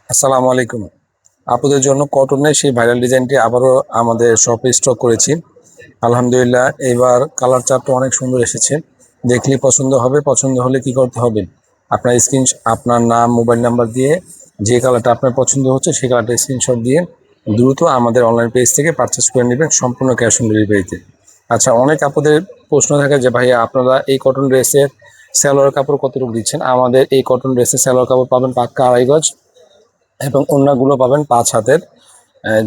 আসসালামু আলাইকুম। আপনাদের জন্য কটনের সেই ভাইরাল ডিজাইনটি আবারও আমাদের শপে স্টক করেছি। আলহামদুলিল্লাহ, এবার কালার চার্টটা অনেক সুন্দর এসেছে। দেখলেই পছন্দ হবে। পছন্দ হলে কি করতে হবে, আপনার আপনার নাম, মোবাইল নাম্বার দিয়ে যে কালারটা আপনার পছন্দ হচ্ছে সেই কালারটা স্ক্রিনশট দিয়ে দ্রুত আমাদের অনলাইন পেজ থেকে পারচেস করে নেবেন, সম্পূর্ণ ক্যাশ অন ডেলিভারিতে। আচ্ছা, অনেক আপনাদের প্রশ্ন থাকে যে ভাইয়া আপনারা এই কটন ড্রেসের সালোয়ার কাপড় কতটুকু দিচ্ছেন। আমাদের এই কটন ড্রেসের সালোয়ার কাপড় পাবেন পাক্কা 2.5 গজ এবং ওড়নাগুলো পাবেন 5 হাতের।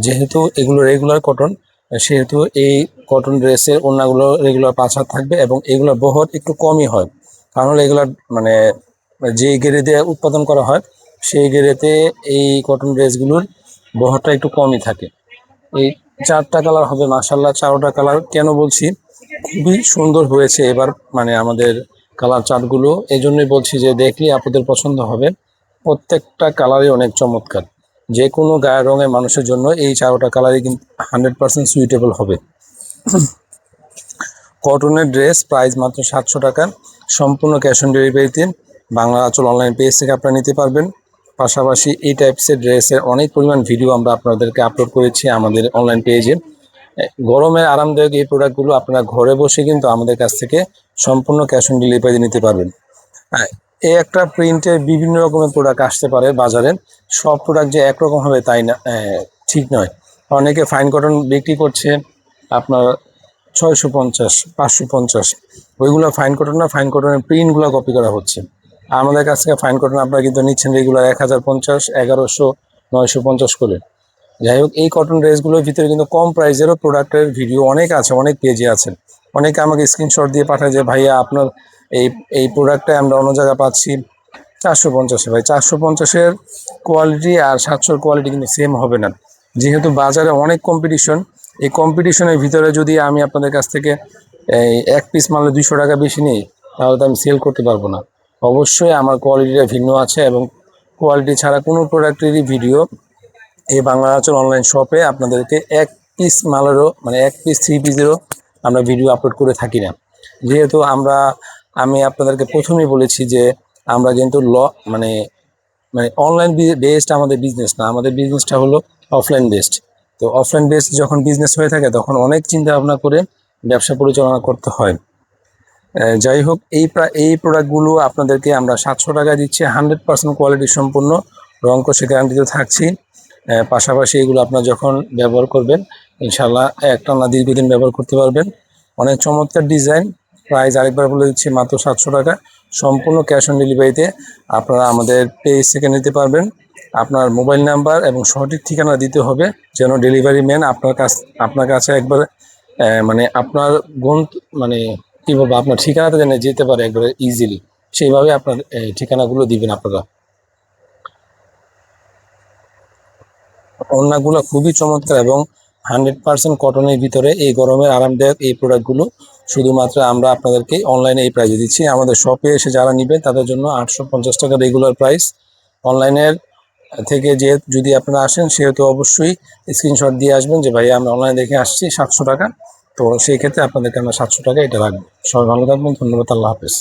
যেহেতু এগুলো রেগুলার কটন, সেহেতু এই কটন ড্রেসের ওড়নাগুলো রেগুলার 5 হাত থাকবে এবং এগুলোর বহর একটু কমই হয়। কারণ হলো এগুলো মানে যে গেরে উৎপাদন করা হয় সেই গেরেতে এই কটন ড্রেসগুলোর বহরটা একটু কমই থাকে। এই 4টা কালার হবে, মাশাআল্লাহ 4টা কালার কেন বলছি, খুবই সুন্দর হয়েছে এবার আমাদের কালার চার্টগুলো। এই জন্যই বলছি যে দেখলে আপনাদের পছন্দ হবে। প্রত্যেকটা কালারই অনেক চমৎকার। যে কোনো গায়ের রঙের মানুষের জন্য এই 4টা কালারই কিন্তু 100% সুইটেবল হবে। কটনের ড্রেস প্রাইস মাত্র 700 টাকা, সম্পূর্ণ ক্যাশ অন ডেলিভারিতে বাংলা আঁচল অনলাইন পেজ থেকে আপনারা নিতে পারবেন। পাশাপাশি এই টাইপসের ড্রেসের অনেক পরিমাণ ভিডিও আমরা আপনাদেরকে আপলোড করেছি আমাদের অনলাইন পেজে। গরমে আরামদায়ক এই প্রোডাক্টগুলো আপনারা ঘরে বসে কিন্তু আমাদের কাছ থেকে সম্পূর্ণ ক্যাশ অন ডেলিভারি নিতে পারবেন। এই একটা প্রিন্টের বিভিন্ন রকমের প্রোডাক্ট আসতে পারে বাজারে। সব প্রোডাক্ট যে একরকম হবে তাই না, ঠিক নয়। অনেকে ফাইন কটন বিক্রি করছে আপনার 650, 550, ওইগুলো ফাইন কটন না, ফাইন কটনের প্রিন্টগুলো কপি করা হচ্ছে। আমাদের কাছ থেকে ফাইন কটন আপনারা কিন্তু নিচ্ছেন রেগুলার 1050, 1100, 950 করে। যাই হোক, এই কটন ড্রেসগুলোর ভিতরে কিন্তু কম প্রাইসেরও প্রোডাক্টের ভিডিও অনেক আছে, অনেক পেজে আছে। অনেকে আমাকে স্ক্রিনশট দিয়ে পাঠায় যে ভাইয়া আপনার এই এই প্রোডাক্টটা আমরা অন্য জায়গায় পাচ্ছি 450-এ। ভাই, 450-এর কোয়ালিটি আর 700-এর কোয়ালিটি কিন্তু সেম হবে না। যেহেতু বাজারে অনেক কম্পিটিশন, এই কম্পিটিশনের ভিতরে যদি আমি আপনাদের কাছ থেকে এই এক পিস মালে 200 টাকা বেশি নিই, তাহলে তো আমি সেল করতে পারবো না। অবশ্যই আমার কোয়ালিটিটা ভিন্ন আছে এবং কোয়ালিটি ছাড়া কোনো প্রোডাক্টেরই ভিডিও এই বাংলা আঁচল অনলাইন শপে আপনাদেরকে এক পিস মালেরও এক পিস 3 পিসেরও আমরা ভিডিও আপলোড করে থাকি না। যেহেতু আমি আপনাদেরকে প্রথমেই বলেছি যে আমরা কিন্তু মানে মানে অনলাইন বেসড আমাদের বিজনেস না, আমাদের বিজনেসটা হলো অফলাইন বেসড। তো অফলাইন বেসড যখন বিজনেস হয়ে থাকে তখন অনেক চিন্তা ভাবনা করে ব্যবসা পরিচালনা করতে হয়। যাই হোক, এই প্রোডাক্টগুলো আপনাদেরকে আমরা 700 টাকা দিচ্ছি, 100% কোয়ালিটি সম্পূর্ণ, রং কষে গ্যারান্টিতে থাকছি। পাশাপাশি এগুলো আপনার যখন ব্যবহার করবেন ইনশাল্লাহ একটানা দীর্ঘদিন ব্যবহার করতে পারবেন। অনেক চমৎকার ডিজাইন। প্রাইস আরেকবার বলে দিচ্ছি, মাত্র 700 টাকা, সম্পূর্ণ ক্যাশ অন ডেলিভারিতে আপনারা আমাদের পেজ থেকে নিতে পারবেন। আপনার মোবাইল নাম্বার এবং সঠিক ঠিকানা দিতে হবে, যেন ডেলিভারি ম্যান আপনার কাছে একবার আপনার মানে কি বলবো, আপনার ঠিকানাতে যেন যেতে পারে একবারে ইজিলি, সেইভাবে আপনার ঠিকানাগুলো দিবেন আপনারা। ওড়নাগুলো খুবই চমৎকার এবং 100% কটনের ভিতরে এই গরমের আরামদায়ক এই প্রোডাক্টগুলো শুধুমাত্র আমরা আপনাদেরকে অনলাইনে এই প্রাইসে দিচ্ছি। আমাদের শপে এসে যারা নেবেন তাদের জন্য 850 টাকা রেগুলার প্রাইস। অনলাইনের থেকে যদি আপনারা আসেন সেহেতু অবশ্যই স্ক্রিনশট দিয়ে আসবেন যে ভাই আমরা অনলাইন দেখে আসছি 700 টাকা। তো সেই ক্ষেত্রে আপনাদেরকে আমরা 700 টাকা এটা রাখবো। সবাই ভালো থাকবেন, ধন্যবাদ, আল্লাহ হাফেজ।